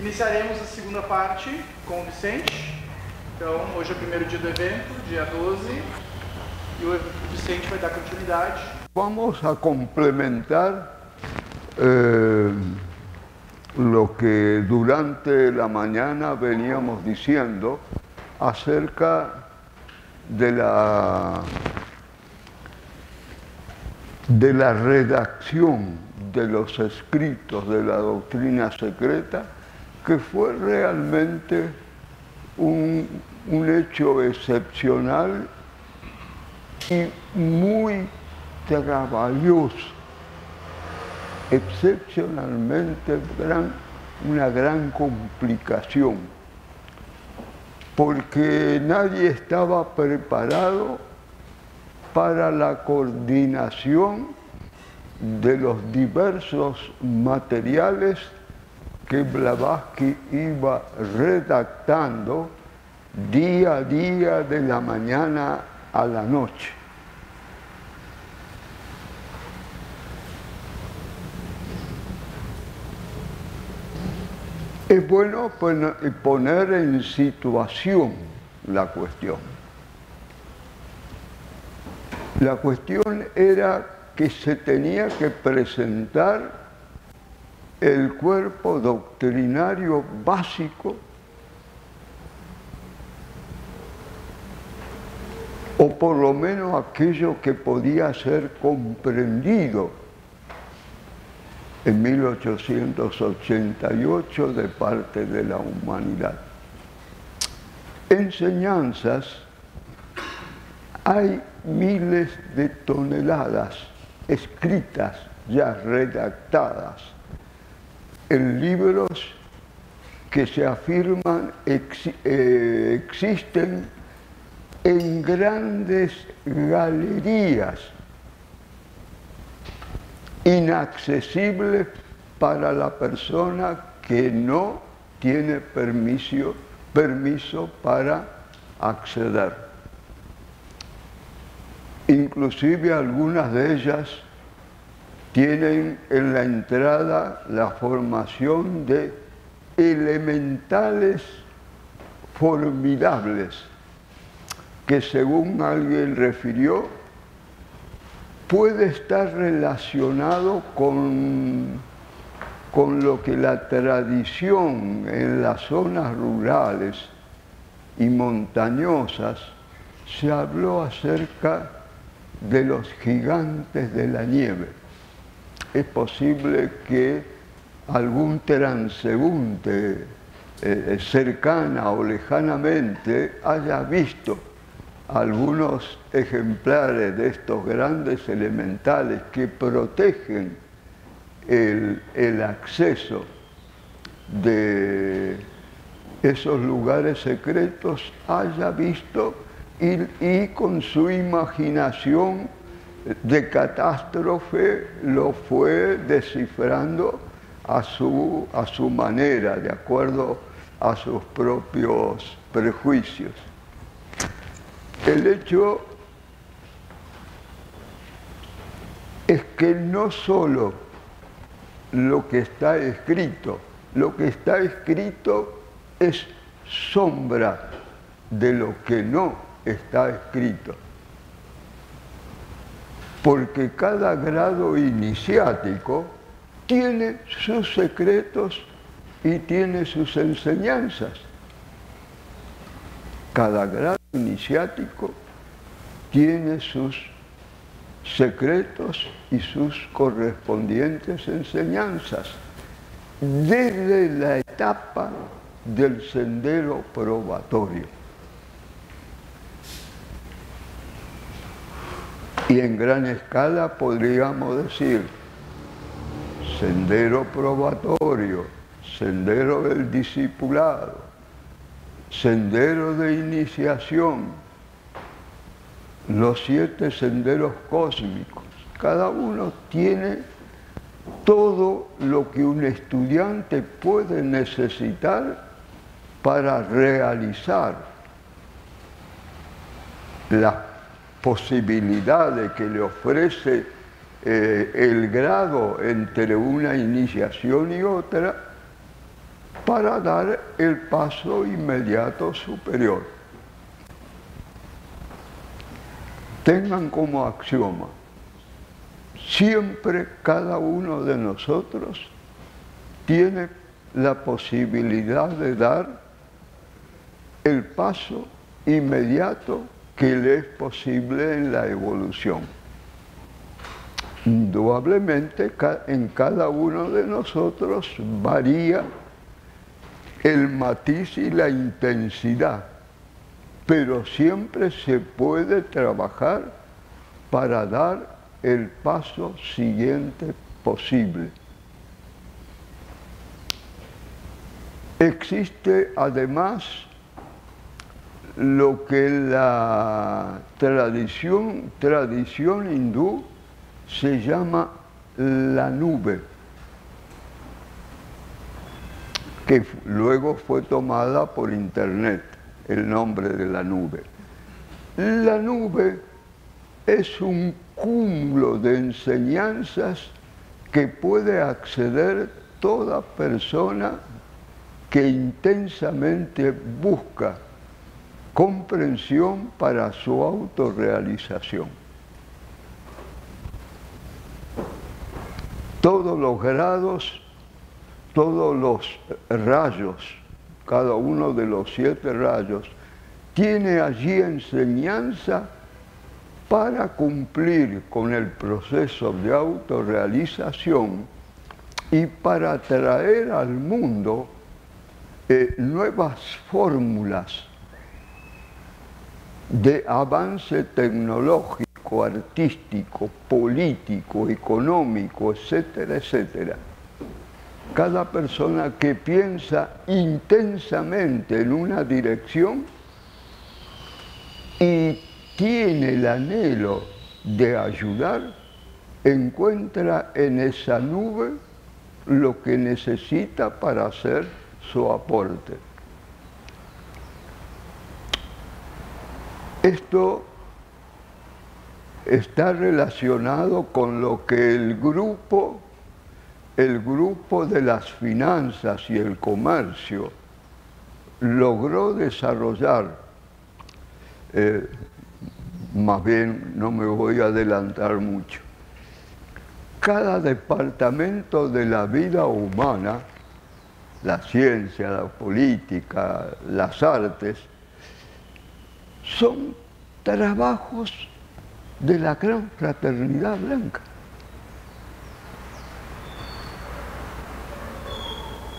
Iniciaremos a segunda parte com o Vicente. Então, hoje é o primeiro dia do evento, dia 12, e o Vicente vai dar continuidade. Vamos a complementar lo que durante la mañana veníamos diciendo acerca de la redacción de los escritos de la doctrina secreta, que fue realmente un hecho excepcional y muy trabajoso, excepcionalmente una gran complicación, porque nadie estaba preparado para la coordinación de los diversos materiales que Blavatsky iba redactando día a día, de la mañana a la noche. Es bueno poner en situación la cuestión. La cuestión era que se tenía que presentar el cuerpo doctrinario básico, o por lo menos aquello que podía ser comprendido en 1888 de parte de la humanidad. Enseñanzas, hay miles de toneladas escritas, ya redactadas, en libros que se afirman existen en grandes galerías, inaccesibles para la persona que no tiene permiso para acceder. Inclusive algunas de ellas tienen en la entrada la formación de elementales formidables que, según alguien refirió, puede estar relacionado con lo que la tradición en las zonas rurales y montañosas se habló acerca de los gigantes de la nieve. Es posible que algún transeúnte cercana o lejanamente haya visto algunos ejemplares de estos grandes elementales que protegen el acceso de esos lugares secretos, haya visto y con su imaginación de catástrofe lo fue descifrando a su manera, de acuerdo a sus propios prejuicios. El hecho es que no solo lo que está escrito es sombra de lo que no está escrito, porque cada grado iniciático tiene sus secretos y tiene sus enseñanzas. Cada grado iniciático tiene sus secretos y sus correspondientes enseñanzas, desde la etapa del sendero probatorio. Y en gran escala podríamos decir sendero probatorio, sendero del discipulado, sendero de iniciación, los 7 senderos cósmicos. Cada uno tiene todo lo que un estudiante puede necesitar para realizar las posibilidades que le ofrece el grado entre una iniciación y otra, para dar el paso inmediato superior. Tengan como axioma, siempre cada uno de nosotros tiene la posibilidad de dar el paso inmediato que le es posible en la evolución. Indudablemente en cada uno de nosotros varía el matiz y la intensidad, pero siempre se puede trabajar para dar el paso siguiente posible. Existe además lo que la tradición hindú se llama la nube, que luego fue tomada por internet, el nombre de la nube. La nube es un cúmulo de enseñanzas que puede acceder toda persona que intensamente busca comprensión para su autorrealización. Todos los grados, todos los rayos, cada uno de los 7 rayos, tiene allí enseñanza para cumplir con el proceso de autorrealización y para traer al mundo nuevas fórmulas de avance tecnológico, artístico, político, económico, etcétera, etcétera. Cada persona que piensa intensamente en una dirección y tiene el anhelo de ayudar, encuentra en esa nube lo que necesita para hacer su aporte. Esto está relacionado con lo que el grupo de las finanzas y el comercio logró desarrollar. Más bien, no me voy a adelantar mucho. Cada departamento de la vida humana, la ciencia, la política, las artes, son trabajos de la gran fraternidad blanca.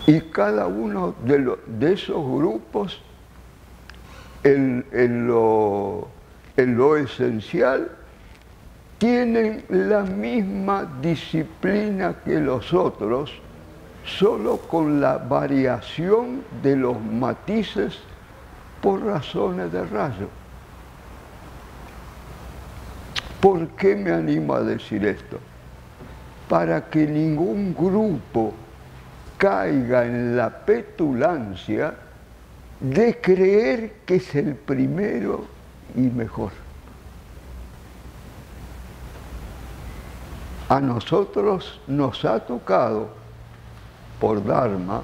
Y cada uno de esos grupos, en lo esencial, tienen la misma disciplina que los otros, solo con la variación de los matices por razones de rayo. ¿Por qué me animo a decir esto? Para que ningún grupo caiga en la petulancia de creer que es el primero y mejor. A nosotros nos ha tocado, por Dharma,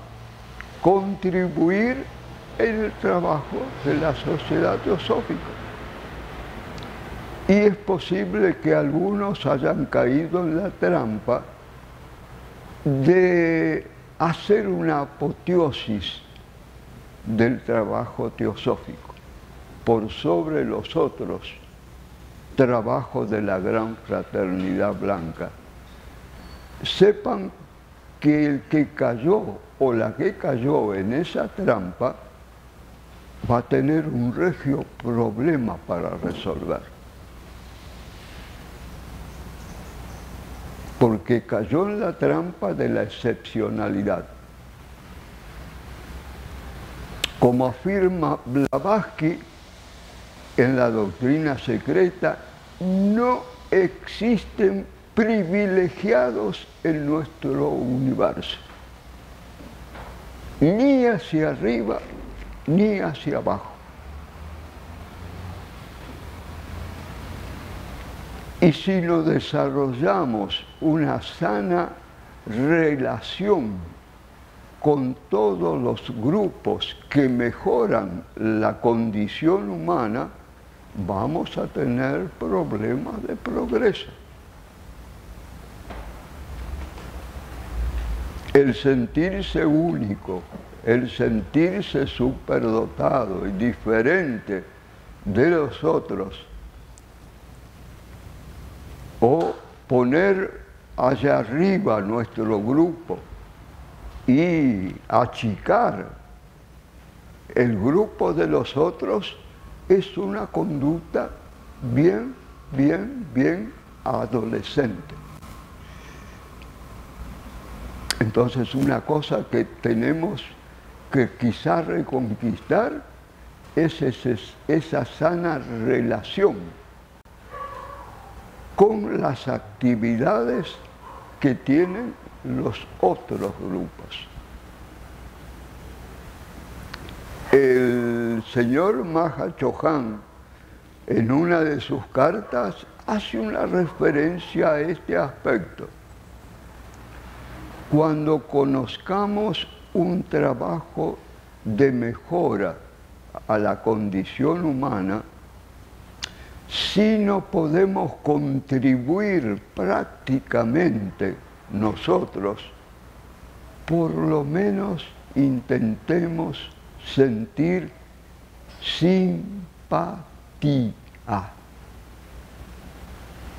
contribuir en el trabajo de la sociedad teosófica. Y es posible que algunos hayan caído en la trampa de hacer una apoteosis del trabajo teosófico por sobre los otros trabajos de la gran fraternidad blanca. Sepan que el que cayó o la que cayó en esa trampa va a tener un regio problema para resolver. Porque cayó en la trampa de la excepcionalidad. Como afirma Blavatsky en la doctrina secreta, no existen privilegiados en nuestro universo, ni hacia arriba ni hacia abajo. Y si no desarrollamos una sana relación con todos los grupos que mejoran la condición humana, vamos a tener problemas de progreso. El sentirse único, el sentirse superdotado y diferente de los otros, o poner allá arriba nuestro grupo y achicar el grupo de los otros, es una conducta bien adolescente. Entonces, una cosa que tenemos que quizás reconquistar es esa sana relación con las actividades que tienen los otros grupos. El señor Maha Chohan, en una de sus cartas, hace una referencia a este aspecto. Cuando conozcamos un trabajo de mejora a la condición humana, si no podemos contribuir prácticamente nosotros, por lo menos intentemos sentir simpatía,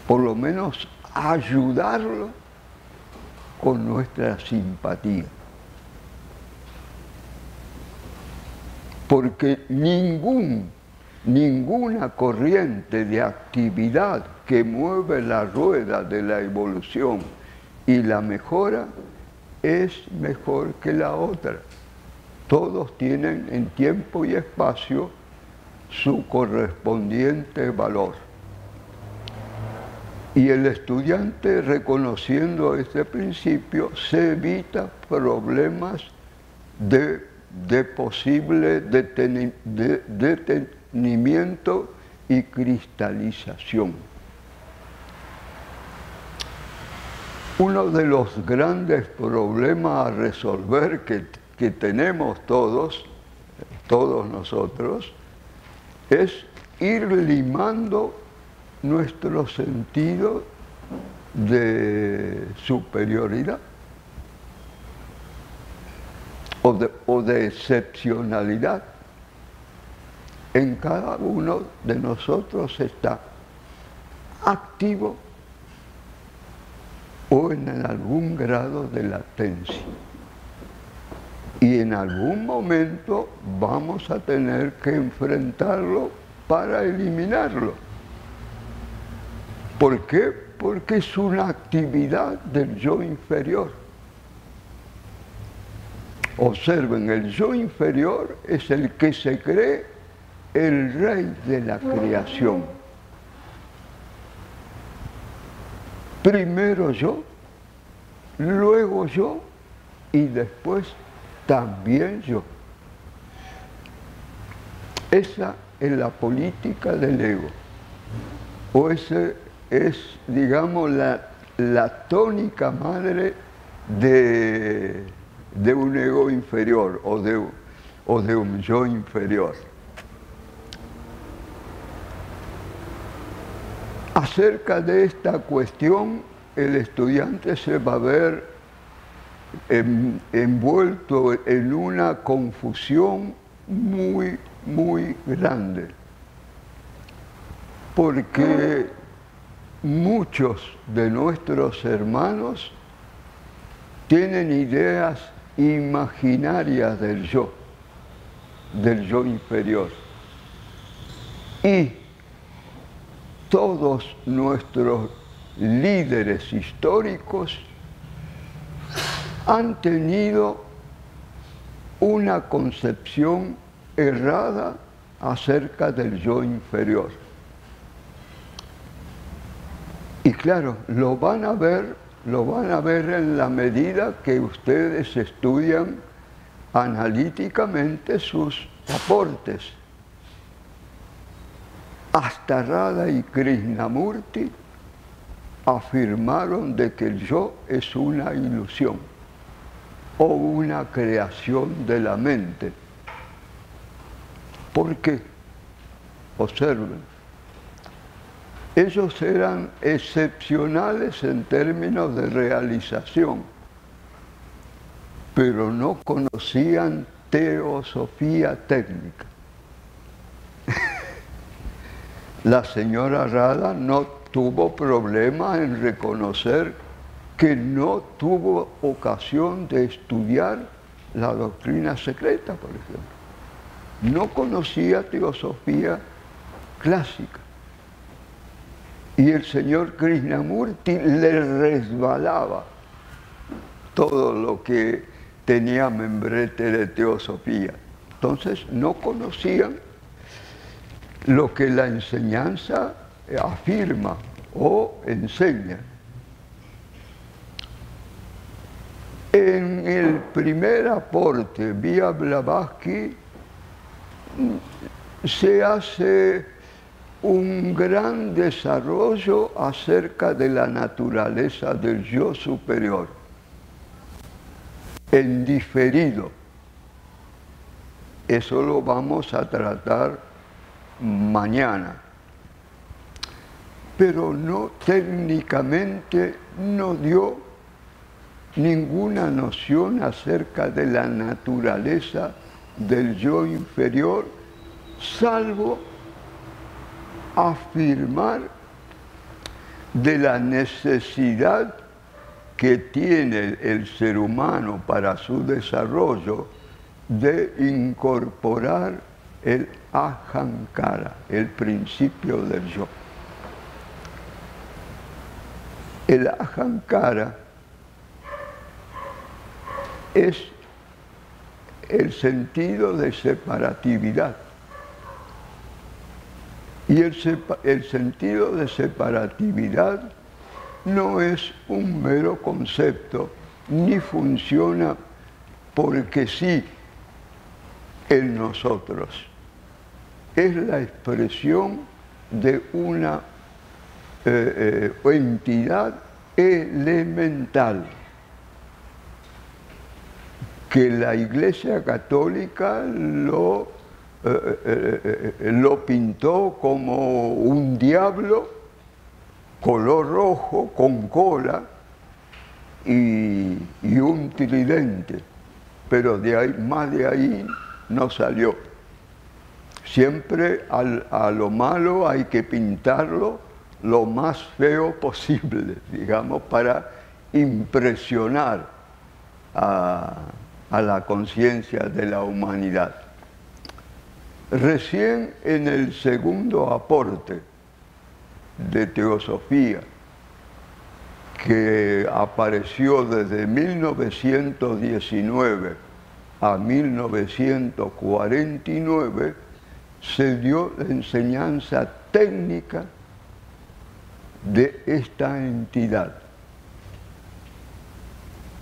por lo menos ayudarlo con nuestra simpatía. Porque ninguna corriente de actividad que mueve la rueda de la evolución y la mejora es mejor que la otra. Todos tienen en tiempo y espacio su correspondiente valor. Y el estudiante, reconociendo este principio, se evita problemas de posible detenimiento y cristalización. Uno de los grandes problemas a resolver que tenemos todos nosotros, es ir limando nuestro sentido de superioridad o de excepcionalidad. En cada uno de nosotros está activo o en algún grado de latencia. Y en algún momento vamos a tener que enfrentarlo para eliminarlo. ¿Por qué? Porque es una actividad del yo inferior. Observen, el yo inferior es el que se cree el rey de la creación. Primero yo, luego yo y después también yo. Esa es la política del ego. O ese es, digamos, la tónica madre de un ego inferior o de un yo inferior. Acerca de esta cuestión, el estudiante se va a ver envuelto en una confusión muy grande, porque muchos de nuestros hermanos tienen ideas imaginarias del yo inferior. Y todos nuestros líderes históricos han tenido una concepción errada acerca del yo inferior. Y claro, lo van a ver en la medida que ustedes estudian analíticamente sus aportes. Hasta Radha y Krishnamurti afirmaron de que el yo es una ilusión. o una creación de la mente. ¿Por qué? Observen. Ellos eran excepcionales en términos de realización, pero no conocían teosofía técnica. La señora Rada no tuvo problema en reconocer que no tuvo ocasión de estudiar la doctrina secreta, por ejemplo. No conocía teosofía clásica. Y el señor Krishnamurti le resbalaba todo lo que tenía membrete de teosofía. Entonces no conocían lo que la enseñanza afirma o enseña. En el primer aporte, vía Blavatsky, se hace un gran desarrollo acerca de la naturaleza del yo superior, en diferido. Eso lo vamos a tratar mañana. Pero no, técnicamente no dio ninguna noción acerca de la naturaleza del yo inferior, salvo afirmar de la necesidad que tiene el ser humano para su desarrollo de incorporar el ahankara, el principio del yo. El ahankara es el sentido de separatividad. Y el sentido de separatividad no es un mero concepto, ni funciona porque sí en nosotros. Es la expresión de una entidad elemental que la Iglesia Católica lo pintó como un diablo color rojo con cola y un tridente, pero de ahí, más de ahí no salió. Siempre a lo malo hay que pintarlo lo más feo posible, digamos, para impresionar a la conciencia de la humanidad. Recién en el segundo aporte de teosofía, que apareció desde 1919 a 1949, se dio la enseñanza técnica de esta entidad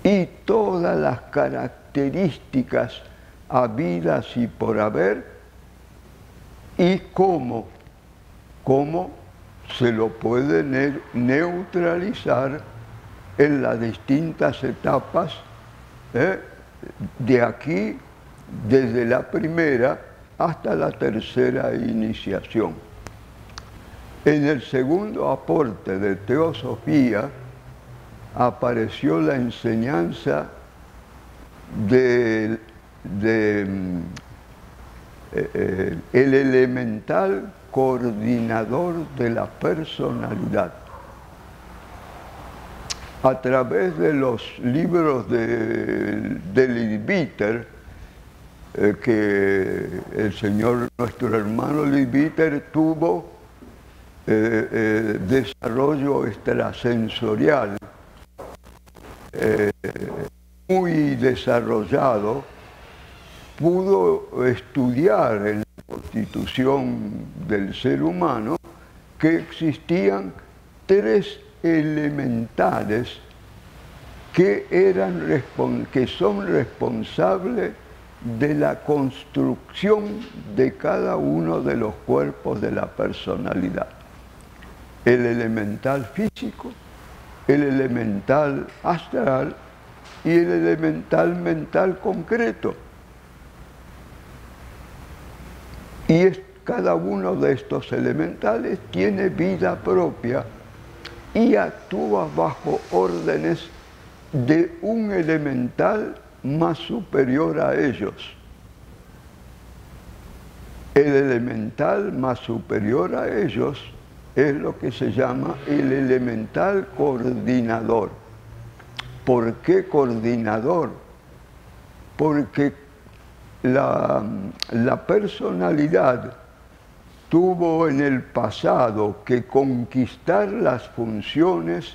y todas las características habidas y por haber, y cómo se lo puede neutralizar en las distintas etapas, de aquí, desde la primera hasta la tercera iniciación. En el segundo aporte de teosofía apareció la enseñanza el elemental coordinador de la personalidad. A través de los libros de Leadbeater, que el señor, nuestro hermano Leadbeater, tuvo desarrollo extrasensorial muy desarrollado, pudo estudiar en la constitución del ser humano que existían tres elementales que son responsables de la construcción de cada uno de los cuerpos de la personalidad. El elemental físico, el elemental astral y el elemental mental concreto. Y cada uno de estos elementales tiene vida propia y actúa bajo órdenes de un elemental más superior a ellos. El elemental más superior a ellos es lo que se llama el elemental coordinador. ¿Por qué coordinador? Porque la personalidad tuvo en el pasado que conquistar las funciones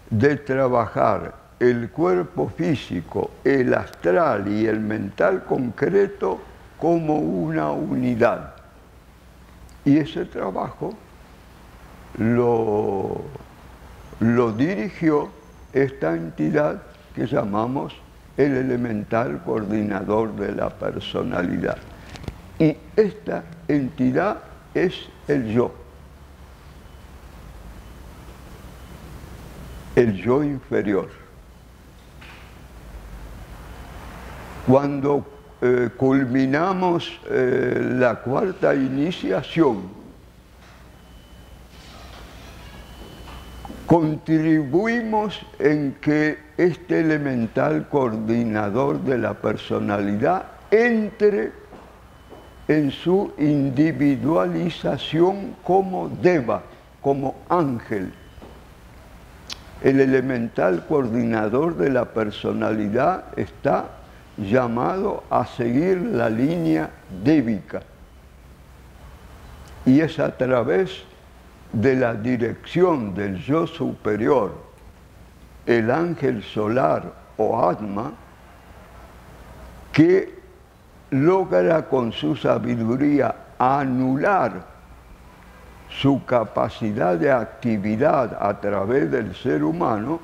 de trabajar el cuerpo físico, el astral y el mental concreto como una unidad. Y ese trabajo lo dirigió esta entidad que llamamos el elemental coordinador de la personalidad. Y esta entidad es el yo inferior. Cuando culminamos la cuarta iniciación, contribuimos en que este elemental coordinador de la personalidad entre en su individualización como deva, como ángel. El elemental coordinador de la personalidad está llamado a seguir la línea dévica. Y es a través de la dirección del yo superior, el ángel solar o Atma, que logra con su sabiduría anular su capacidad de actividad a través del ser humano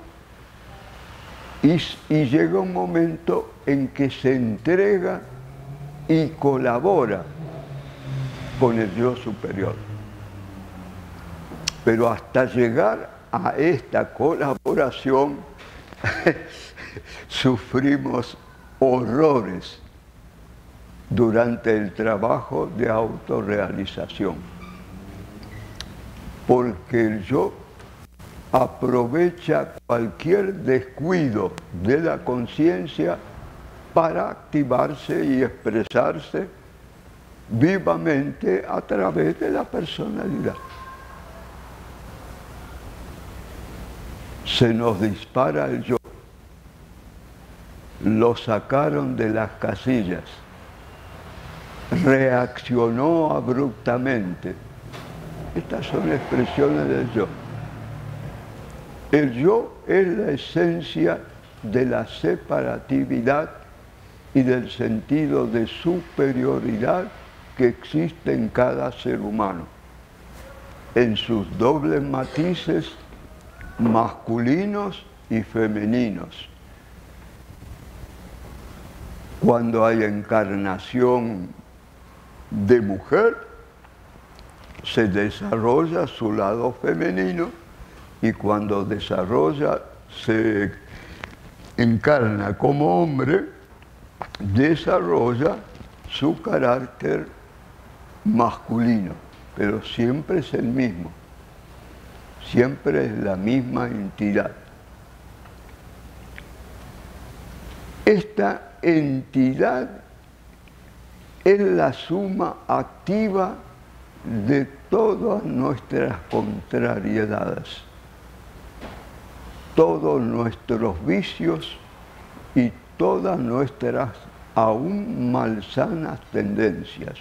y llega un momento en que se entrega y colabora con el yo superior. Pero hasta llegar a esta colaboración sufrimos horrores durante el trabajo de autorrealización, porque el yo aprovecha cualquier descuido de la conciencia para activarse y expresarse vivamente a través de la personalidad. Se nos dispara el yo, lo sacaron de las casillas, reaccionó abruptamente. Estas son expresiones del yo. El yo es la esencia de la separatividad y del sentido de superioridad que existe en cada ser humano, en sus dobles matices masculinos y femeninos. Cuando hay encarnación de mujer, se desarrolla su lado femenino, y cuando se encarna como hombre, desarrolla su carácter masculino, pero siempre es el mismo, siempre es la misma entidad. Esta entidad es la suma activa de todas nuestras contrariedades, todos nuestros vicios y todas nuestras aún malsanas tendencias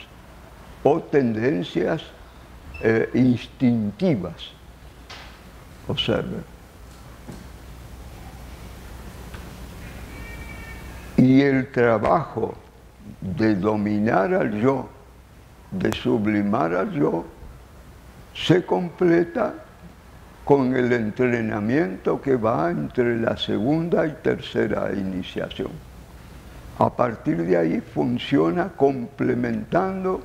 o tendencias instintivas. Observen. Y el trabajo de dominar al yo, de sublimar al yo, se completa con el entrenamiento que va entre la segunda y tercera iniciación. A partir de ahí funciona complementando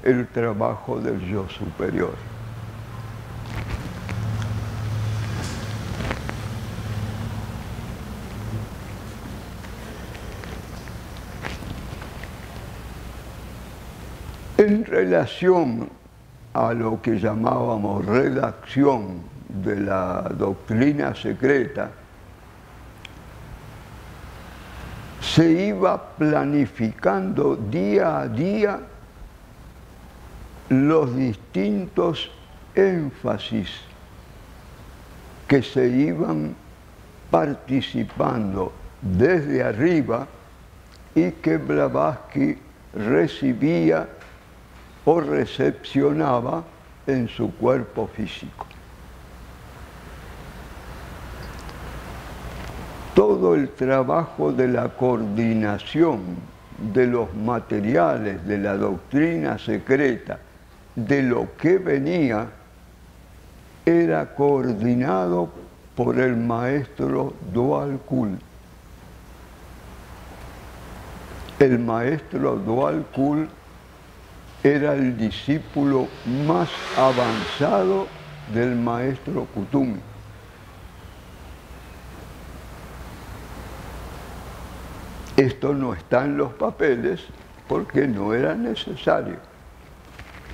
el trabajo del yo superior. En relación a lo que llamábamos redacción de la doctrina secreta, se iba planificando día a día los distintos énfasis que se iban participando desde arriba y que Blavatsky recibía o recepcionaba en su cuerpo físico. Todo el trabajo de la coordinación de los materiales de la doctrina secreta, de lo que venía, era coordinado por el maestro Dwalkul. El maestro Dwalkul era el discípulo más avanzado del maestro Kutumi. Esto no está en los papeles porque no era necesario.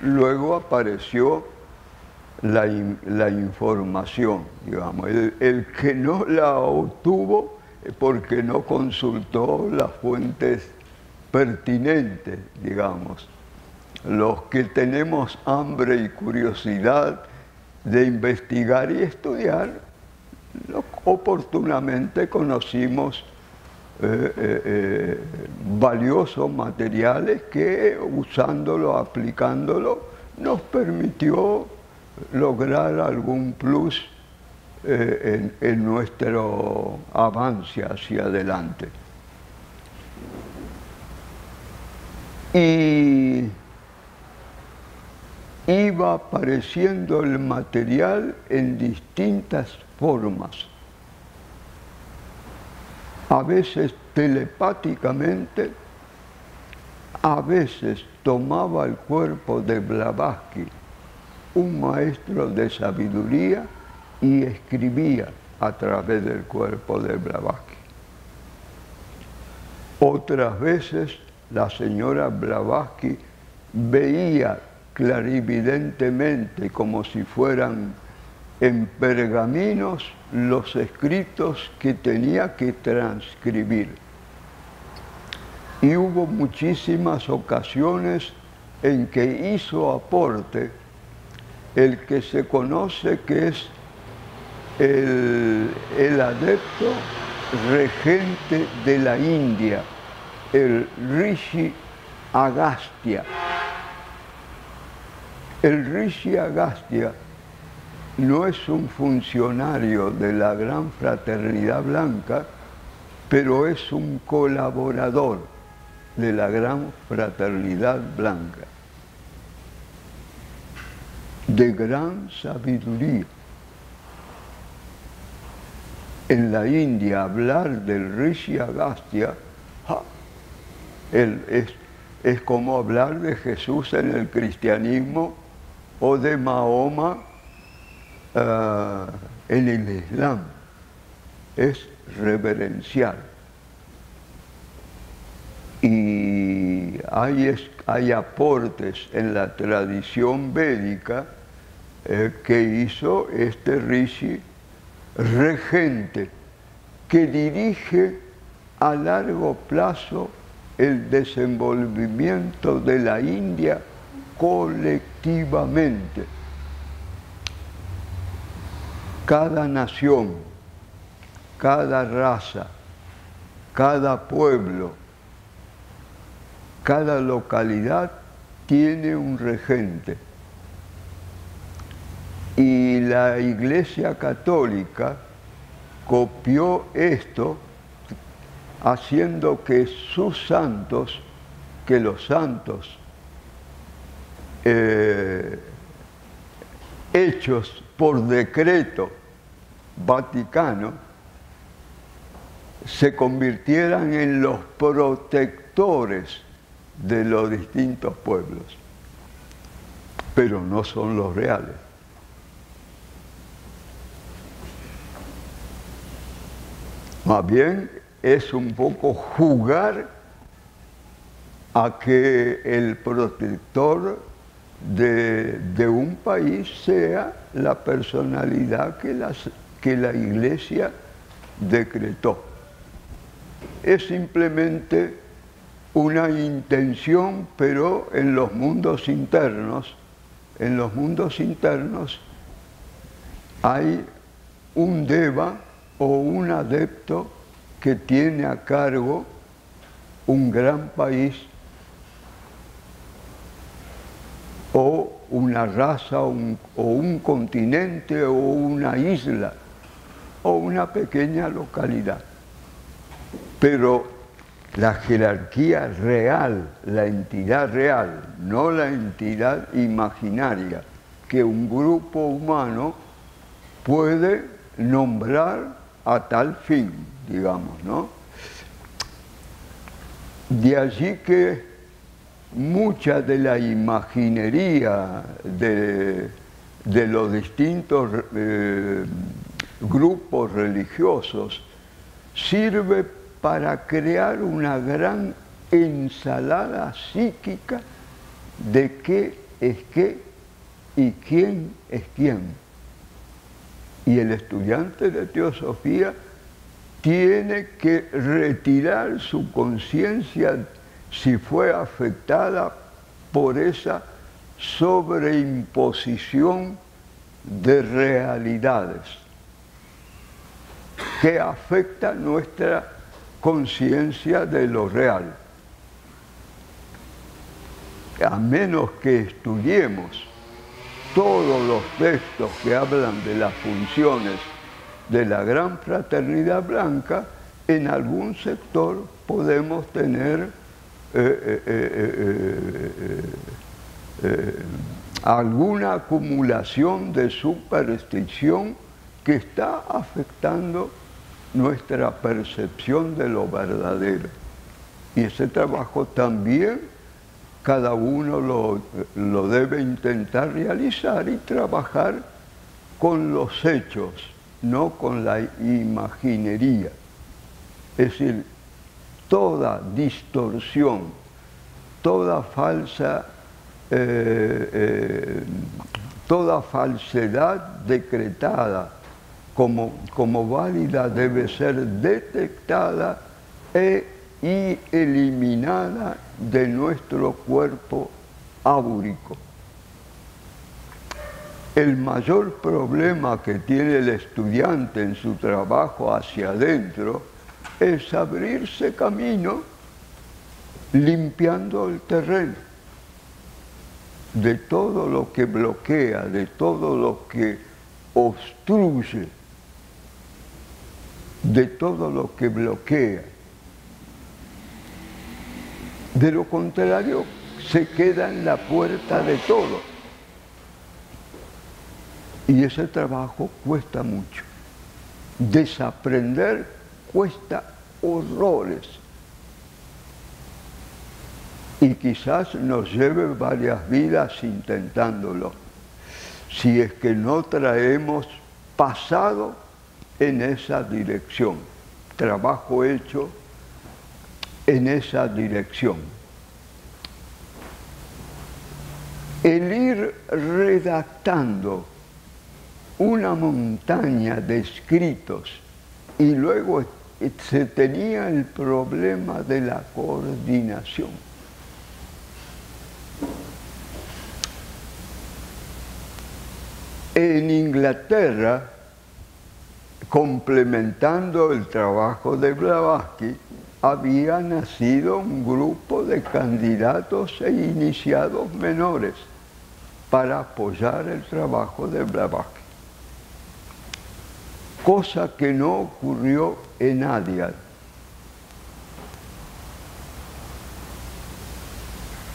Luego apareció la información, digamos. El que no la obtuvo es porque no consultó las fuentes pertinentes, digamos. Los que tenemos hambre y curiosidad de investigar y estudiar, oportunamente conocimos valiosos materiales que, usándolo, aplicándolo, nos permitió lograr algún plus en nuestro avance hacia adelante. Y iba apareciendo el material en distintas formas, a veces telepáticamente, a veces tomaba el cuerpo de Blavatsky, un maestro de sabiduría, y escribía a través del cuerpo de Blavatsky. Otras veces la señora Blavatsky veía clarividentemente, como si fueran en pergaminos, los escritos que tenía que transcribir. Y hubo muchísimas ocasiones en que hizo aporte el que se conoce que es el adepto regente de la India, el Rishi Agastya. El Rishi Agastya no es un funcionario de la Gran Fraternidad Blanca, pero es un colaborador de la Gran Fraternidad Blanca, de gran sabiduría. En la India, hablar del Rishi Agastya es como hablar de Jesús en el cristianismo o de Mahoma en el Islam. Es reverencial. Y hay aportes en la tradición védica que hizo este Rishi regente, que dirige a largo plazo el desenvolvimiento de la India colectivamente. Cada nación, cada raza, cada pueblo, cada localidad tiene un regente. Y la Iglesia Católica copió esto, haciendo que sus santos, que los santos hechos por decreto vaticano, se convirtieran en los protectores de los distintos pueblos, pero no son los reales. Más bien es un poco jugar a que el protector de un país sea la personalidad que la Iglesia decretó. Es simplemente una intención, pero en los mundos internos hay un deva o un adepto que tiene a cargo un gran país o una raza o un continente o una isla o una pequeña localidad. Pero la jerarquía real, la entidad real, no la entidad imaginaria que un grupo humano puede nombrar a tal fin, digamos, ¿no? De allí que mucha de la imaginería de los distintos grupos religiosos sirve para crear una gran ensalada psíquica de qué es qué y quién es quién. Y el estudiante de teosofía tiene que retirar su conciencia si fue afectada por esa sobreimposición de realidades que afecta nuestra conciencia de lo real. A menos que estudiemos todos los textos que hablan de las funciones de la gran fraternidad blanca, en algún sector podemos tener alguna acumulación de superstición que está afectando nuestra percepción de lo verdadero. Y ese trabajo también cada uno lo debe intentar realizar y trabajar con los hechos, no con la imaginería. Es decir, toda distorsión, toda falsedad decretada como válida debe ser detectada y eliminada de nuestro cuerpo áurico. El mayor problema que tiene el estudiante en su trabajo hacia adentro es abrirse camino limpiando el terreno de todo lo que bloquea, de todo lo que obstruye, de todo lo que bloquea. De lo contrario, se queda en la puerta de todo. Y ese trabajo cuesta mucho. Desaprender cuesta horrores. Y quizás nos lleve varias vidas intentándolo, si es que no traemos pasado en esa dirección, trabajo hecho en esa dirección. El ir redactando una montaña de escritos y luego se tenía el problema de la coordinación. En Inglaterra, complementando el trabajo de Blavatsky, había nacido un grupo de candidatos e iniciados menores para apoyar el trabajo de Blavatsky. Cosa que no ocurrió en Adyar.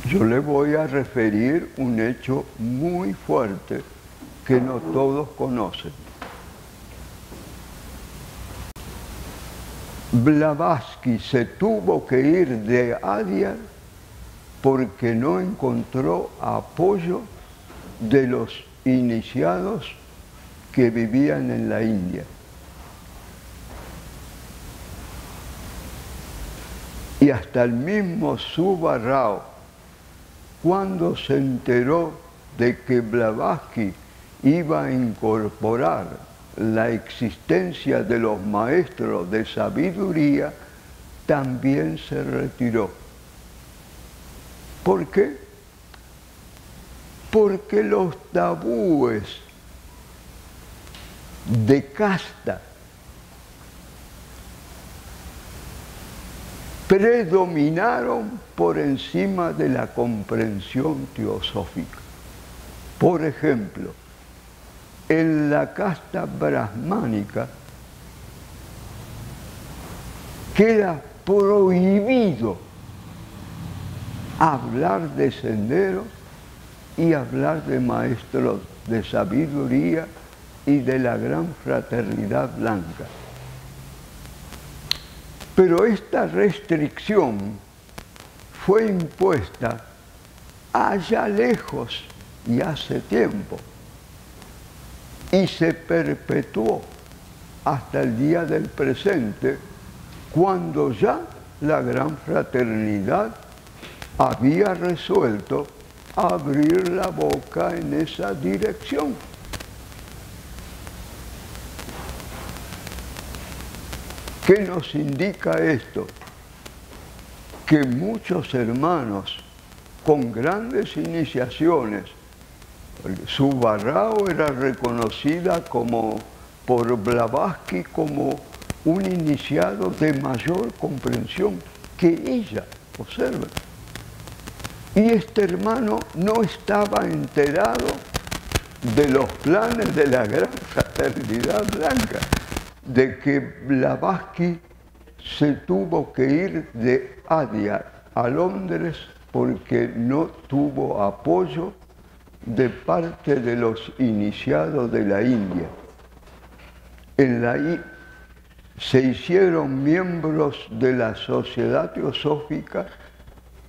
Yo le voy a referir un hecho muy fuerte que no todos conocen. Blavatsky se tuvo que ir de Adyar porque no encontró apoyo de los iniciados que vivían en la India. Y hasta el mismo Zubarrao, cuando se enteró de que Blavatsky iba a incorporar la existencia de los maestros de sabiduría, también se retiró. ¿Por qué? Porque los tabúes de casta predominaron por encima de la comprensión teosófica. Por ejemplo, en la casta brahmánica queda prohibido hablar de senderos y hablar de maestros de sabiduría y de la gran fraternidad blanca. Pero esta restricción fue impuesta allá lejos y hace tiempo, y se perpetuó hasta el día del presente, cuando ya la gran fraternidad había resuelto abrir la boca en esa dirección. ¿Qué nos indica esto? Que muchos hermanos con grandes iniciaciones, Zubarrao era reconocida por Blavatsky como un iniciado de mayor comprensión que ella, observen. Y este hermano no estaba enterado de los planes de la gran fraternidad blanca, de que Blavatsky se tuvo que ir de Adyar a Londres porque no tuvo apoyo de parte de los iniciados de la India. Se hicieron miembros de la Sociedad Teosófica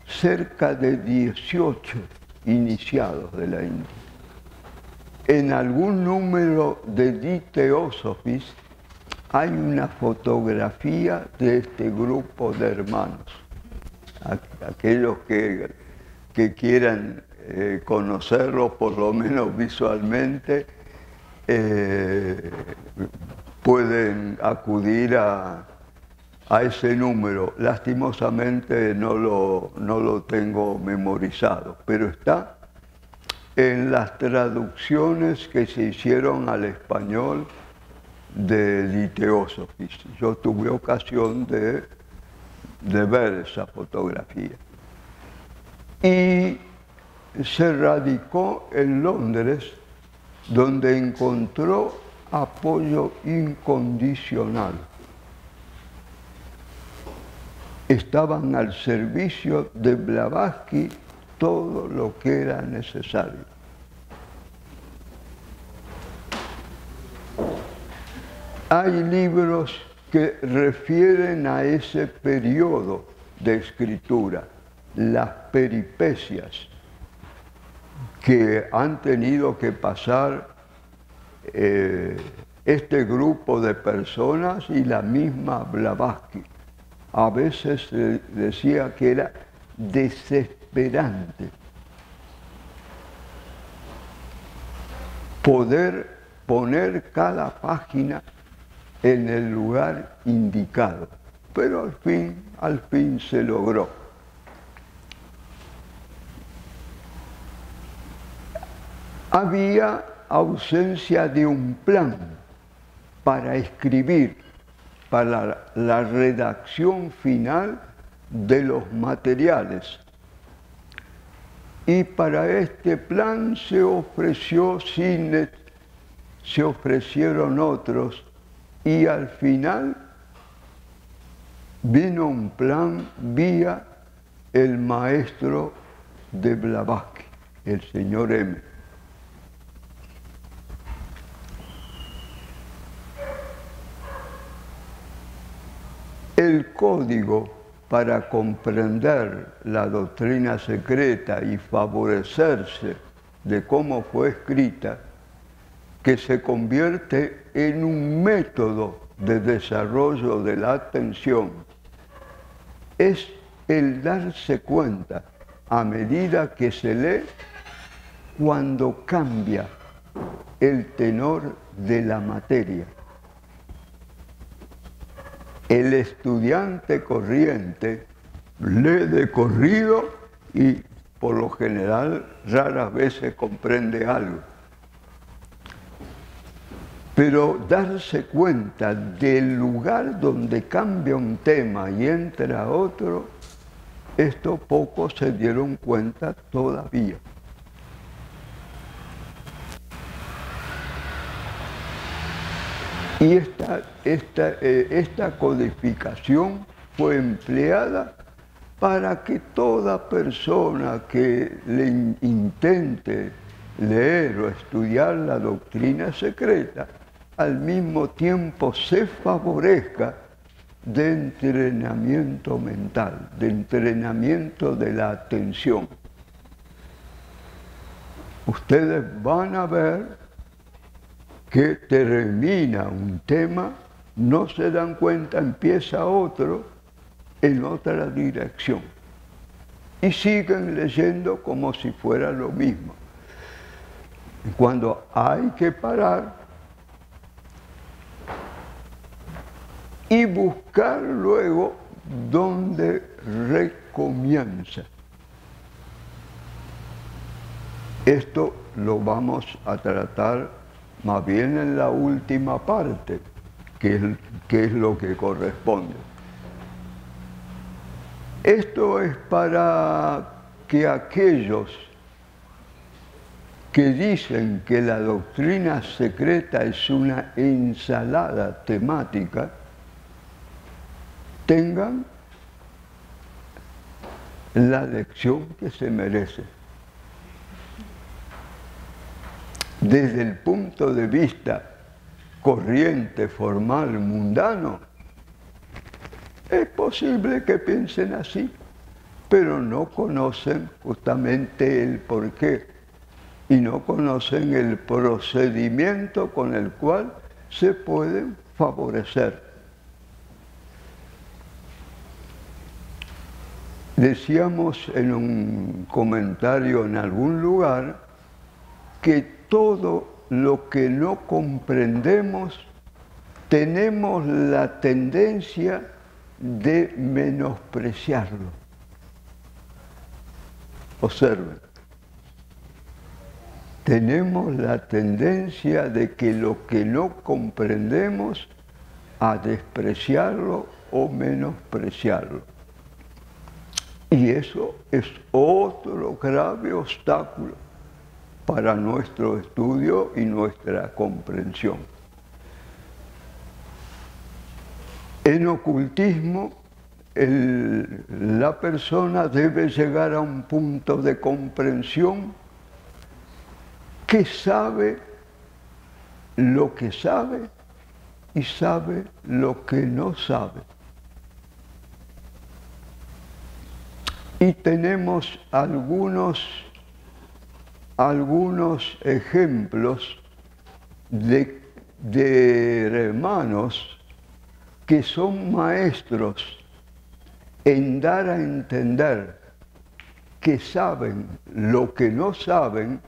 cerca de 18 iniciados de la India. En algún número de The Theosophies hay una fotografía de este grupo de hermanos. Aquellos que quieran conocerlos, por lo menos visualmente, pueden acudir a ese número. Lastimosamente no lo tengo memorizado, pero está en las traducciones que se hicieron al español de The Theosophies. Yo tuve ocasión de ver esa fotografía. Y se radicó en Londres, donde encontró apoyo incondicional. Estaban al servicio de Blavatsky todo lo que era necesario. Hay libros que refieren a ese periodo de escritura, las peripecias que han tenido que pasar este grupo de personas y la misma Blavatsky. A veces se decía que era desesperante poder poner cada página en el lugar indicado, pero al fin se logró. Había ausencia de un plan para escribir, para la redacción final de los materiales. Y para este plan se ofreció Sinet, se ofrecieron otros, y al final vino un plan vía el maestro de Blavatsky, el señor M. El código para comprender la doctrina secreta y favorecerse de cómo fue escrita, que se convierte en un método de desarrollo de la atención, es el darse cuenta a medida que se lee cuando cambia el tenor de la materia. El estudiante corriente lee de corrido y por lo general raras veces comprende algo. Pero darse cuenta del lugar donde cambia un tema y entra otro, esto pocos se dieron cuenta todavía. Y esta codificación fue empleada para que toda persona que le intente leer o estudiar la doctrina secreta, al mismo tiempo se favorezca de entrenamiento mental, de entrenamiento de la atención. Ustedes van a ver que termina un tema, no se dan cuenta, empieza otro en otra dirección. Y siguen leyendo como si fuera lo mismo. Cuando hay que parar y buscar luego dónde recomienza. Esto lo vamos a tratar más bien en la última parte, que es lo que corresponde. Esto es para que aquellos que dicen que la doctrina secreta es una ensalada temática, tengan la lección que se merece. Desde el punto de vista corriente, formal, mundano, es posible que piensen así, pero no conocen justamente el porqué y no conocen el procedimiento con el cual se pueden favorecer. Decíamos en un comentario en algún lugar que todo lo que no comprendemos tenemos la tendencia de menospreciarlo. Observen, tenemos la tendencia de que lo que no comprendemos a despreciarlo o menospreciarlo. Y eso es otro grave obstáculo para nuestro estudio y nuestra comprensión. En ocultismo, la persona debe llegar a un punto de comprensión que sabe lo que sabe y sabe lo que no sabe. Y tenemos algunos ejemplos de hermanos que son maestros en dar a entender que saben lo que no saben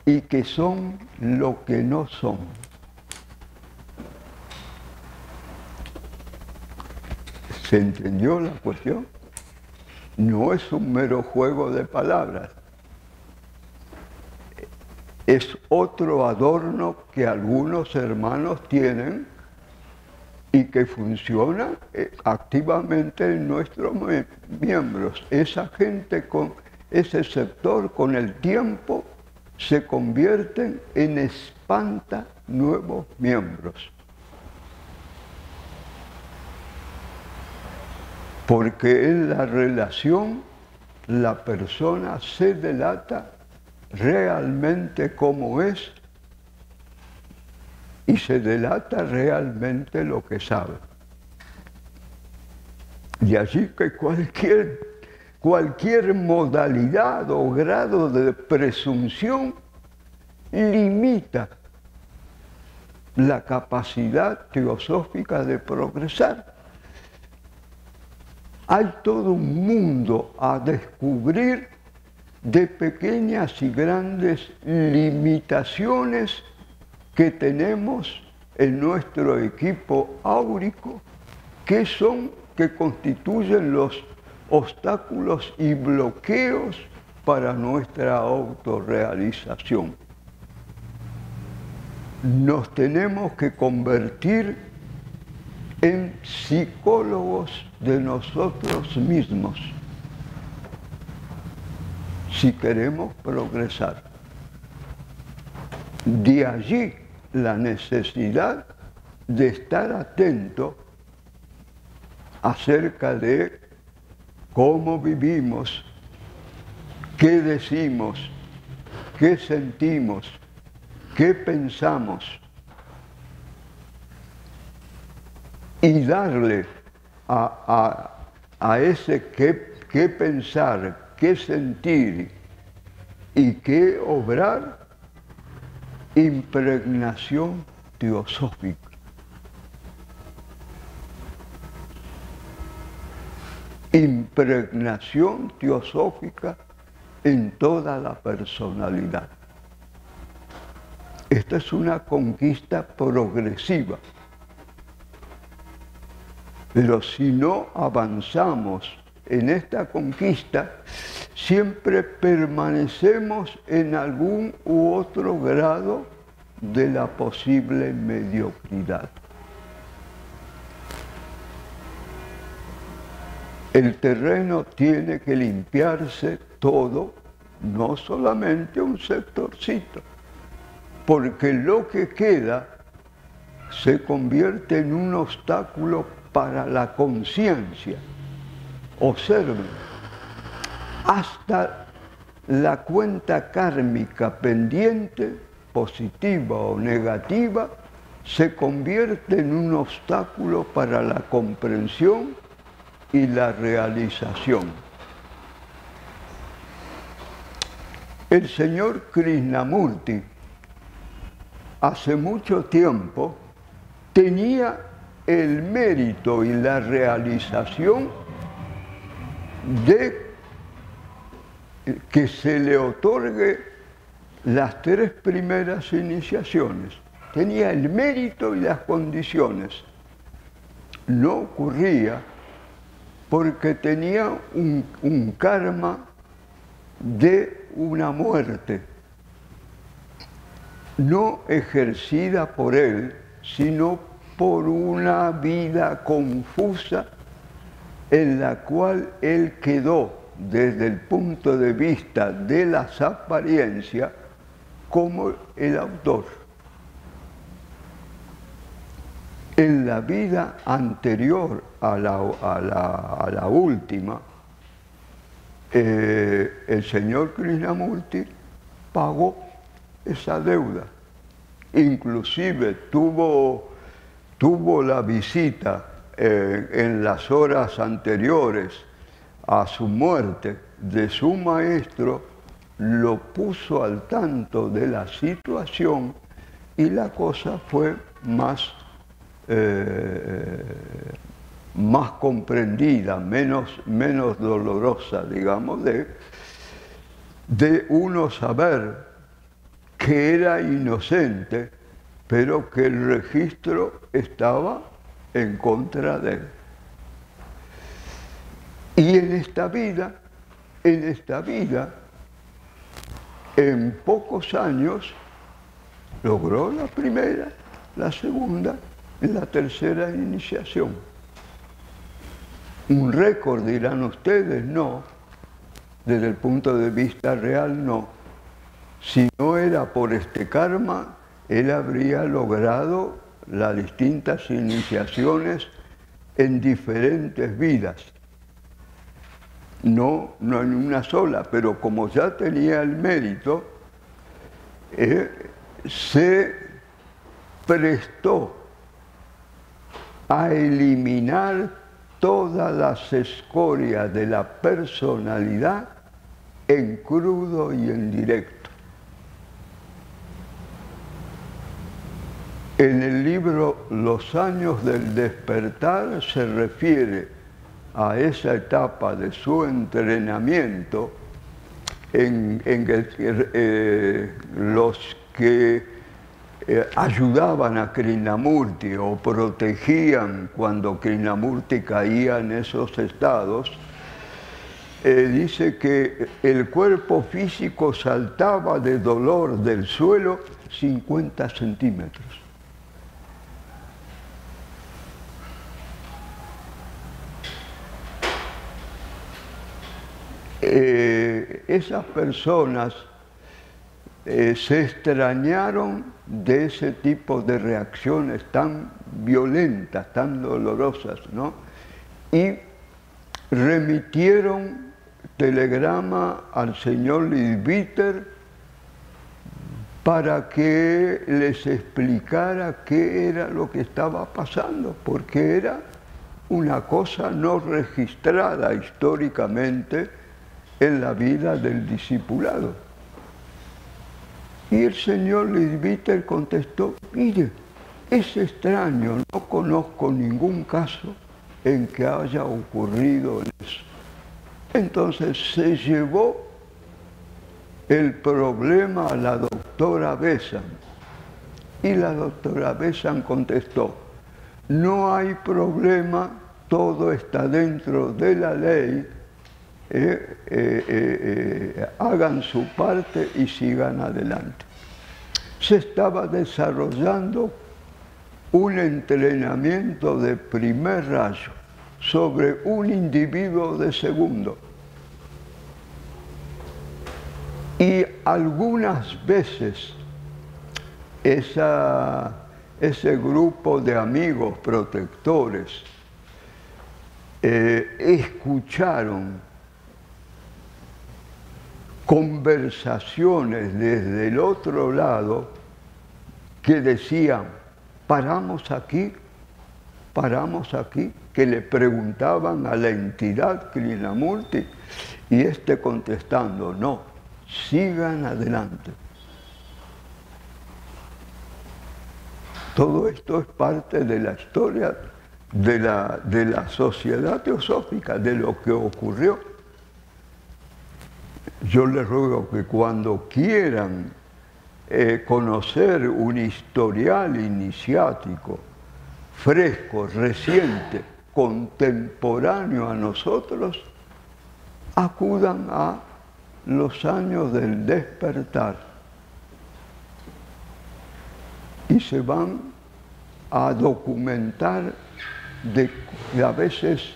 y que son lo que no son. ¿Se entendió la cuestión? No es un mero juego de palabras. Es otro adorno que algunos hermanos tienen y que funciona activamente en nuestros miembros. Esa gente, con ese sector, con el tiempo, se convierten en espanta nuevos miembros. Porque en la relación la persona se delata realmente como es y se delata realmente lo que sabe. De allí que cualquier modalidad o grado de presunción limita la capacidad teosófica de progresar. Hay todo un mundo a descubrir de pequeñas y grandes limitaciones que tenemos en nuestro equipo áurico, que constituyen los obstáculos y bloqueos para nuestra autorrealización. Nos tenemos que convertir en psicólogos de nosotros mismos si queremos progresar. De allí la necesidad de estar atento acerca de cómo vivimos, qué decimos, qué sentimos, qué pensamos, y darle a ese qué pensar, qué sentir y qué obrar impregnación teosófica. Impregnación teosófica en toda la personalidad. Esta es una conquista progresiva. Pero si no avanzamos en esta conquista, siempre permanecemos en algún u otro grado de la posible mediocridad. El terreno tiene que limpiarse todo, no solamente un sectorcito, porque lo que queda se convierte en un obstáculo para la conciencia. Observen, hasta la cuenta kármica pendiente, positiva o negativa, se convierte en un obstáculo para la comprensión y la realización. El señor Krishnamurti, hace mucho tiempo, tenía el mérito y la realización de que se le otorgue las 3 primeras iniciaciones. Tenía el mérito y las condiciones. No ocurría porque tenía un karma de una muerte, no ejercida por él, sino por una vida confusa en la cual él quedó desde el punto de vista de las apariencias como el autor. En la vida anterior a la última, el señor Krishnamurti pagó esa deuda. Inclusive tuvo la visita en las horas anteriores a su muerte de su maestro, lo puso al tanto de la situación y la cosa fue más comprendida, menos dolorosa, digamos, de uno saber que era inocente, pero que el registro estaba en contra de él. Y en esta vida, en pocos años, logró la primera, la segunda y la tercera iniciación. Un récord, dirán ustedes, no. Desde el punto de vista real, no. Si no era por este karma, él habría logrado las distintas iniciaciones en diferentes vidas. No en una sola, pero como ya tenía el mérito, se prestó a eliminar todas las escorias de la personalidad en crudo y en directo. En el libro Los años del despertar se refiere a esa etapa de su entrenamiento en que los que ayudaban a Krishnamurti o protegían cuando Krishnamurti caía en esos estados, dice que el cuerpo físico saltaba de dolor del suelo 50 centímetros. Esas personas se extrañaron de ese tipo de reacciones tan violentas, tan dolorosas, ¿no? Y remitieron telegrama al señor Leadbeater para que les explicara qué era lo que estaba pasando, porque era una cosa no registrada históricamente en la vida del discipulado. Y el señor Leadbeater contestó: mire, es extraño, no conozco ningún caso en que haya ocurrido eso. Entonces se llevó el problema a la doctora Besant, y la doctora Besant contestó: no hay problema, todo está dentro de la ley, hagan su parte y sigan adelante. Se estaba desarrollando un entrenamiento de primer rayo sobre un individuo de segundo. Y algunas veces ese grupo de amigos protectores escucharon conversaciones desde el otro lado que decían: paramos aquí, que le preguntaban a la entidad Krishnamurti, y este contestando: no, sigan adelante. Todo esto es parte de la historia de la sociedad teosófica, de lo que ocurrió. Yo les ruego que cuando quieran conocer un historial iniciático fresco, reciente, contemporáneo a nosotros, acudan a los años del despertar y se van a documentar a veces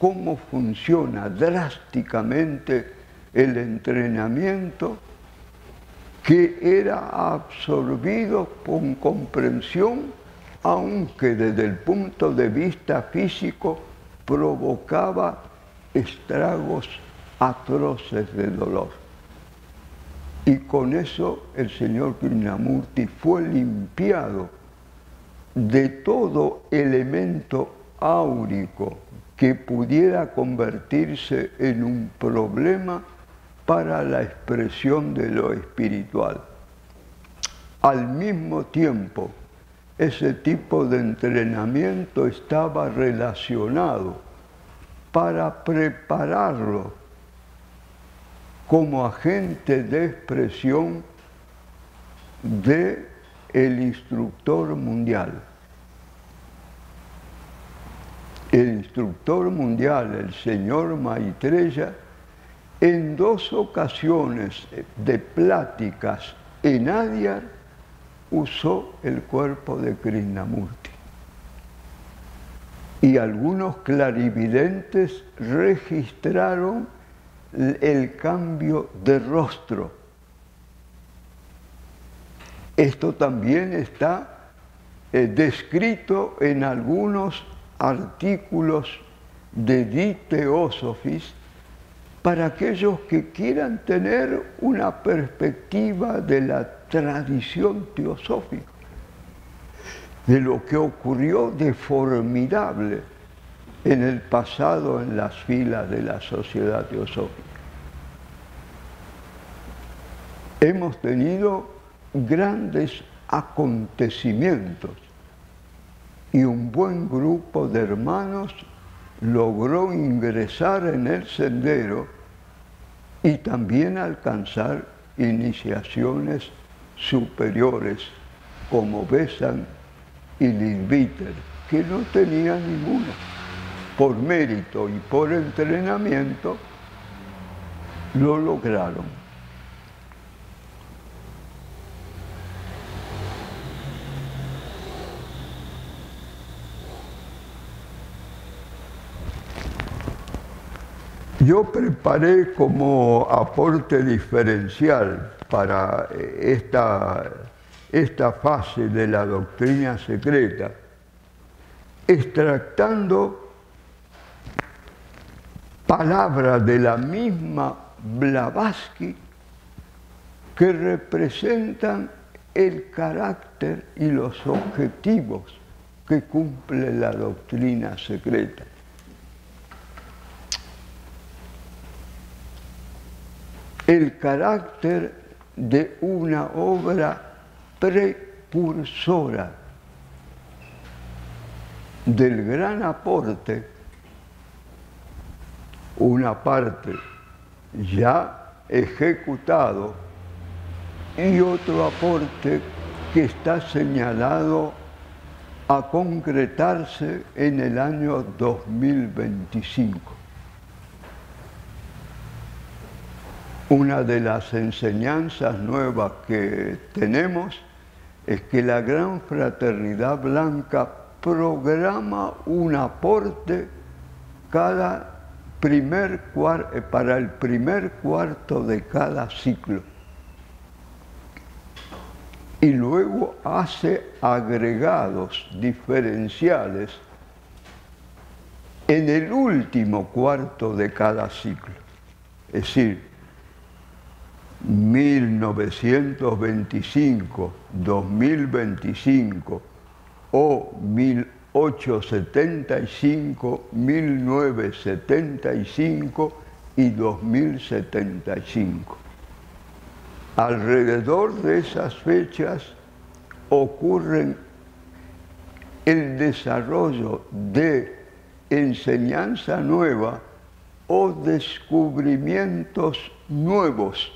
cómo funciona drásticamente el entrenamiento, que era absorbido con comprensión, aunque desde el punto de vista físico provocaba estragos atroces de dolor. Y con eso el señor Krishnamurti fue limpiado de todo elemento áurico que pudiera convertirse en un problema para la expresión de lo espiritual. Al mismo tiempo, ese tipo de entrenamiento estaba relacionado para prepararlo como agente de expresión del instructor mundial. El instructor mundial, el señor Maitreya, en 2 ocasiones de pláticas en Adyar, usó el cuerpo de Krishnamurti. Y algunos clarividentes registraron el cambio de rostro. Esto también está descrito en algunos artículos de Die Theosophis para aquellos que quieran tener una perspectiva de la tradición teosófica, de lo que ocurrió de formidable en el pasado en las filas de la sociedad teosófica. Hemos tenido grandes acontecimientos y un buen grupo de hermanos logró ingresar en el sendero y también alcanzar iniciaciones superiores como Besan y Leadbeater, que no tenía ninguna. Por mérito y por entrenamiento lo lograron. Yo preparé como aporte diferencial para esta fase de la doctrina secreta, extractando palabras de la misma Blavatsky que representan el carácter y los objetivos que cumple la doctrina secreta. El carácter de una obra precursora del gran aporte, una parte ya ejecutado y otro aporte que está señalado a concretarse en el año 2025. Una de las enseñanzas nuevas que tenemos es que la Gran Fraternidad Blanca programa un aporte para el primer cuarto de cada ciclo. Y luego hace agregados diferenciales en el último cuarto de cada ciclo. Es decir, 1925, 2025 o 1875, 1975 y 2075. Alrededor de esas fechas ocurren el desarrollo de enseñanza nueva o descubrimientos nuevos.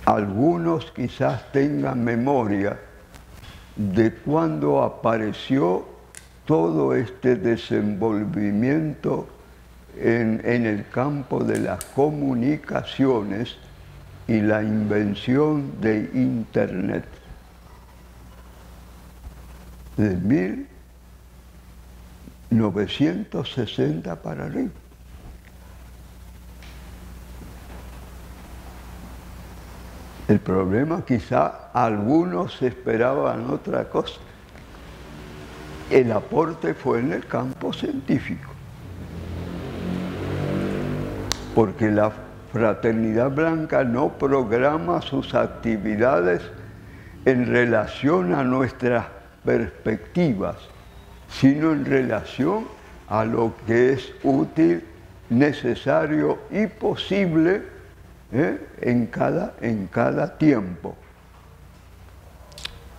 Algunos quizás tengan memoria de cuando apareció todo este desenvolvimiento en el campo de las comunicaciones y la invención de Internet. De 1960 para arriba. El problema, quizá algunos esperaban otra cosa. El aporte fue en el campo científico. Porque la Fraternidad Blanca no programa sus actividades en relación a nuestras perspectivas, sino en relación a lo que es útil, necesario y posible en cada tiempo.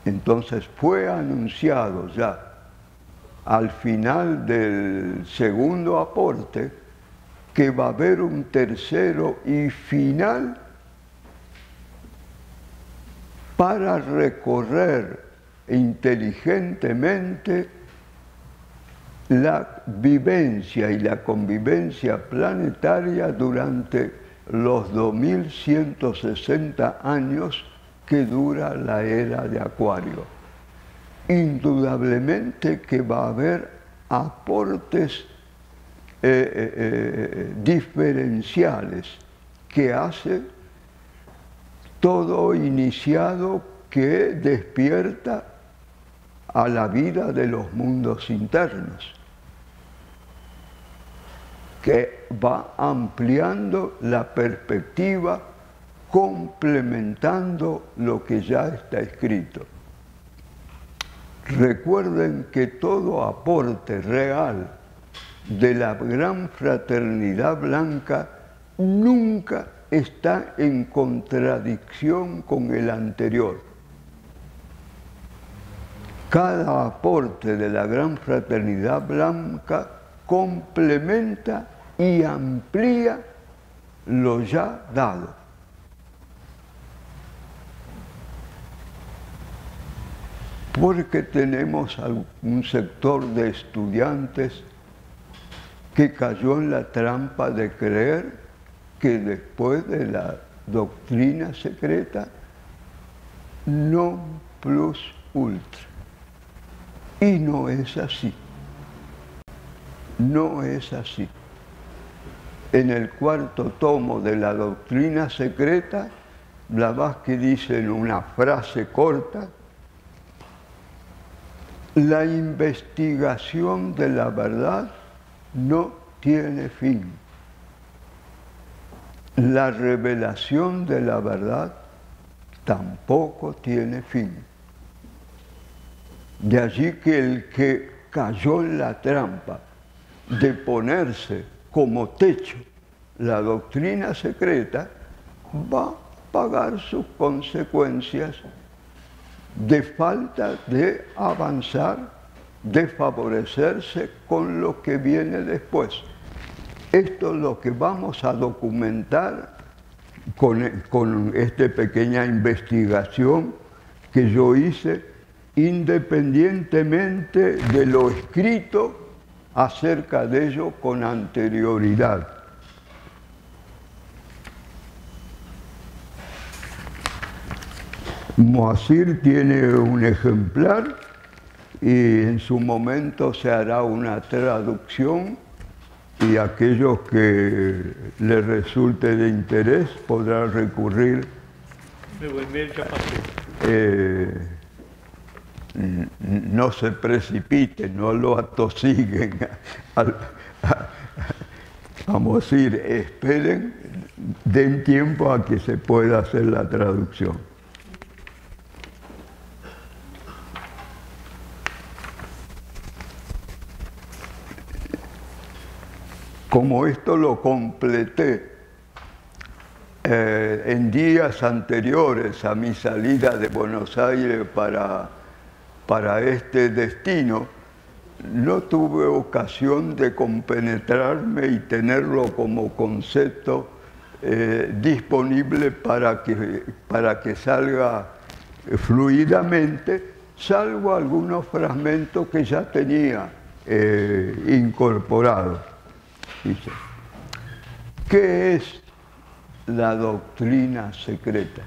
Entonces fue anunciado ya al final del segundo aporte que va a haber un tercero y final para recorrer inteligentemente la vivencia y la convivencia planetaria durante los 2160 años que dura la era de Acuario. Indudablemente que va a haber aportes diferenciales que hace todo iniciado que despierta a la vida de los mundos internos, que va ampliando la perspectiva, complementando lo que ya está escrito. Recuerden que todo aporte real de la Gran Fraternidad Blanca nunca está en contradicción con el anterior. Cada aporte de la Gran Fraternidad Blanca complementa y amplía lo ya dado. Porque tenemos un sector de estudiantes que cayó en la trampa de creer que después de la doctrina secreta non plus ultra. Y no es así. No es así. En el cuarto tomo de la doctrina secreta, Blavatsky dice en una frase corta: la investigación de la verdad no tiene fin. La revelación de la verdad tampoco tiene fin. De allí que el que cayó en la trampa de ponerse como techo la doctrina secreta va a pagar sus consecuencias de falta de avanzar, de favorecerse con lo que viene después. Esto es lo que vamos a documentar con esta pequeña investigación que yo hice, independientemente de lo escrito acerca de ello con anterioridad. Moazir tiene un ejemplar y en su momento se hará una traducción y aquellos que les resulte de interés podrán recurrir. No se precipiten, no lo atosiguen vamos a decir, esperen, den tiempo a que se pueda hacer la traducción. Como esto lo completé en días anteriores a mi salida de Buenos Aires para este destino, no tuve ocasión de compenetrarme y tenerlo como concepto disponible para que salga fluidamente, salvo algunos fragmentos que ya tenía incorporados. Dice, ¿qué es la doctrina secreta?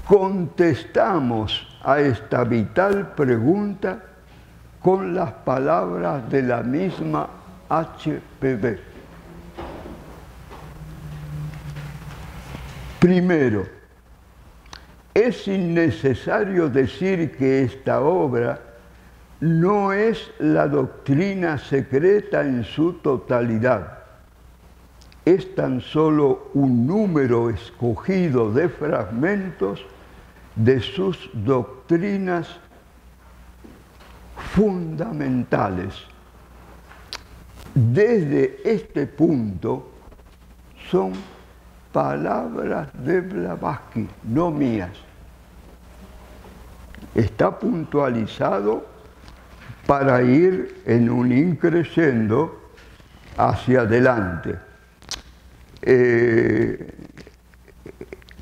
Contestamos a esta vital pregunta con las palabras de la misma HPB. Primero, es innecesario decir que esta obra no es la doctrina secreta en su totalidad. Es tan solo un número escogido de fragmentos de sus doctrinas fundamentales. Desde este punto son palabras de Blavatsky, no mías. Está puntualizado para ir en un increscendo hacia adelante.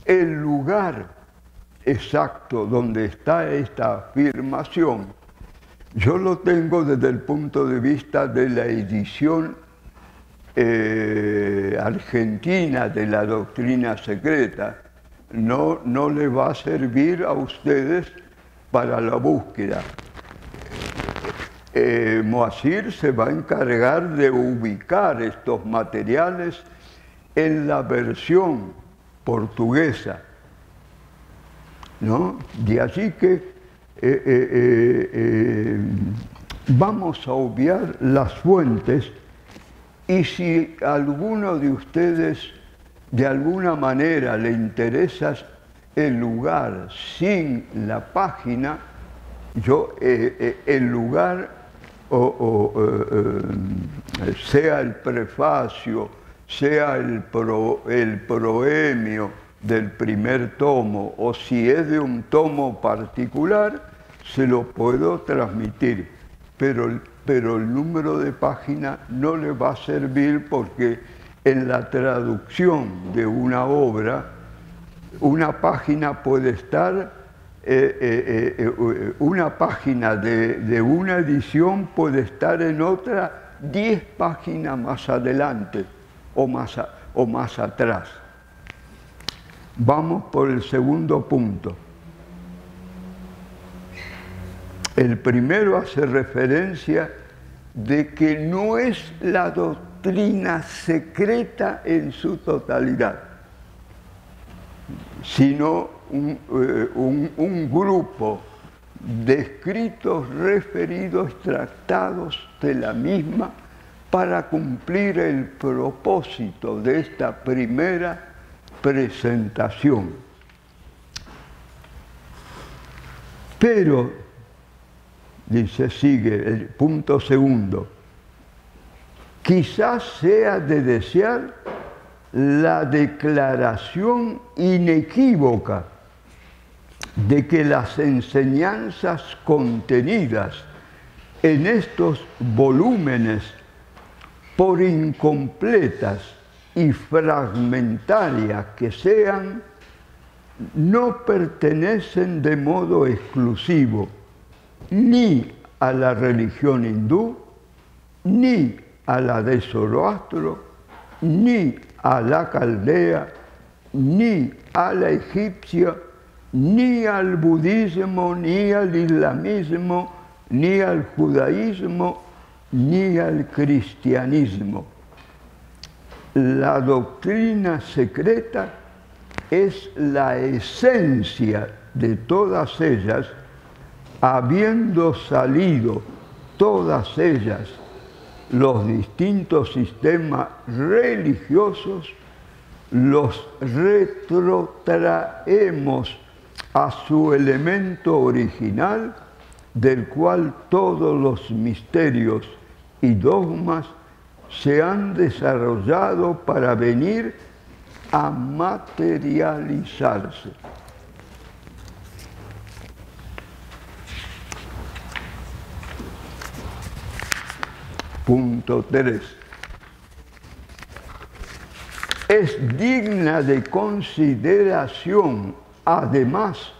El lugar exacto donde está esta afirmación, yo lo tengo desde el punto de vista de la edición argentina de la doctrina secreta. No le va a servir a ustedes para la búsqueda. Moazir se va a encargar de ubicar estos materiales en la versión portuguesa, ¿no? De allí que vamos a obviar las fuentes y si a alguno de ustedes de alguna manera le interesa el lugar sin la página, yo el lugar sea el prefacio, sea el proemio del primer tomo o si es de un tomo particular, se lo puedo transmitir, pero el número de página no le va a servir porque en la traducción de una obra, una página puede estar, una página de una edición puede estar en otra 10 páginas más adelante o más atrás. Vamos por el segundo punto. El primero hace referencia de que no es la doctrina secreta en su totalidad, sino un grupo de escritos referidos, tratados de la misma, para cumplir el propósito de esta primera presentación. Pero, dice, sigue el punto segundo, quizás sea de desear la declaración inequívoca de que las enseñanzas contenidas en estos volúmenes, por incompletas y fragmentarias que sean, no pertenecen de modo exclusivo ni a la religión hindú, ni a la de Zoroastro, ni a la caldea, ni a la egipcia, ni al budismo, ni al islamismo, ni al judaísmo, ni al cristianismo. La doctrina secreta es la esencia de todas ellas, habiendo salido todas ellas los distintos sistemas religiosos, los retrotraemos a su elemento original, del cual todos los misterios y dogmas se han desarrollado para venir a materializarse. Punto 3. Es digna de consideración, además,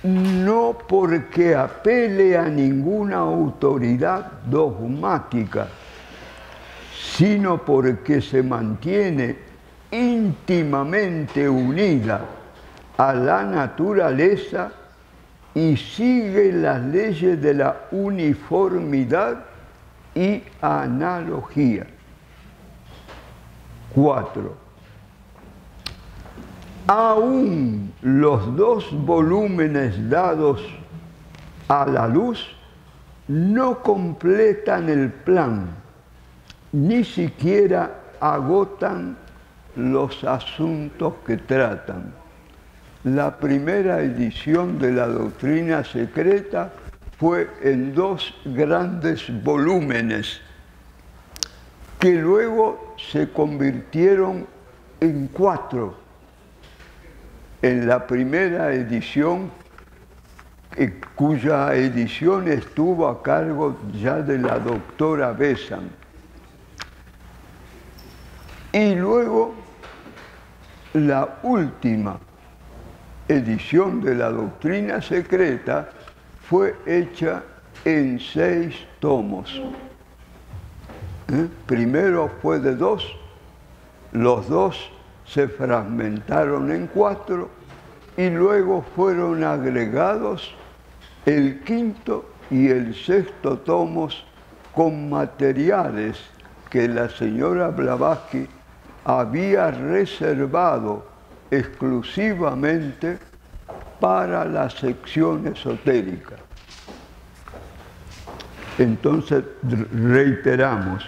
no porque apele a ninguna autoridad dogmática, sino porque se mantiene íntimamente unida a la naturaleza y sigue las leyes de la uniformidad y analogía. 4. Aún los 2 volúmenes dados a la luz no completan el plan, ni siquiera agotan los asuntos que tratan. La primera edición de la doctrina secreta fue en 2 grandes volúmenes, que luego se convirtieron en 4. En la primera edición, cuya edición estuvo a cargo ya de la doctora Besant. Y luego, la última edición de la doctrina secreta fue hecha en 6 tomos. Primero fue de 2, los 2 se fragmentaron en 4 y luego fueron agregados el 5º y el 6º tomos con materiales que la señora Blavatsky había reservado exclusivamente para la sección esotérica. Entonces, reiteramos,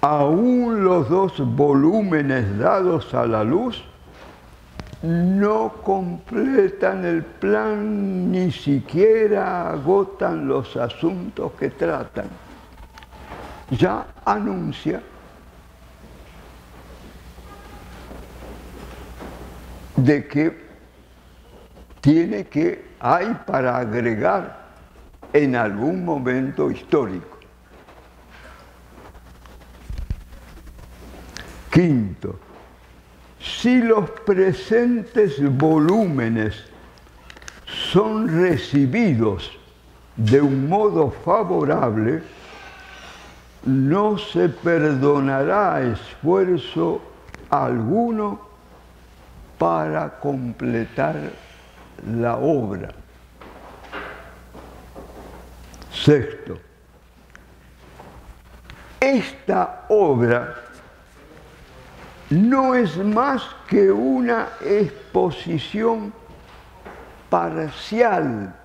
aún los 2 volúmenes dados a la luz no completan el plan, ni siquiera agotan los asuntos que tratan. Ya anuncia de que hay para agregar en algún momento histórico. Quinto, si los presentes volúmenes son recibidos de un modo favorable, no se perdonará esfuerzo alguno para completar la obra. Sexto, esta obra no es más que una exposición parcial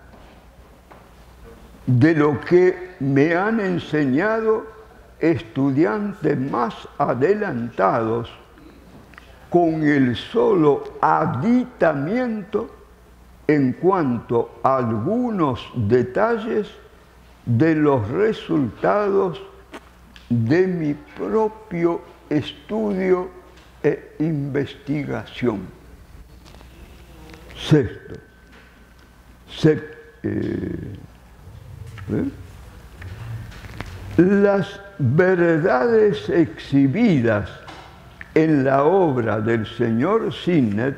de lo que me han enseñado estudiantes más adelantados con el solo aditamiento en cuanto a algunos detalles de los resultados de mi propio estudio e investigación. Sexto, las verdades exhibidas en la obra del señor Sinnet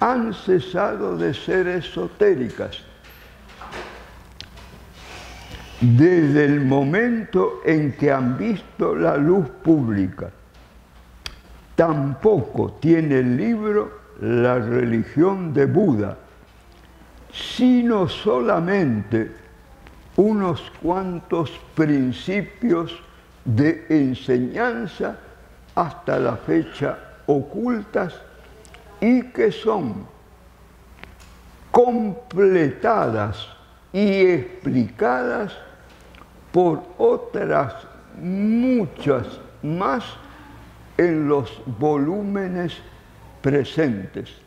han cesado de ser esotéricas desde el momento en que han visto la luz pública. Tampoco tiene el libro La religión de Buda, sino solamente unos cuantos principios de enseñanza hasta la fecha ocultas y que son completadas y explicadas por otras muchas más en los volúmenes presentes.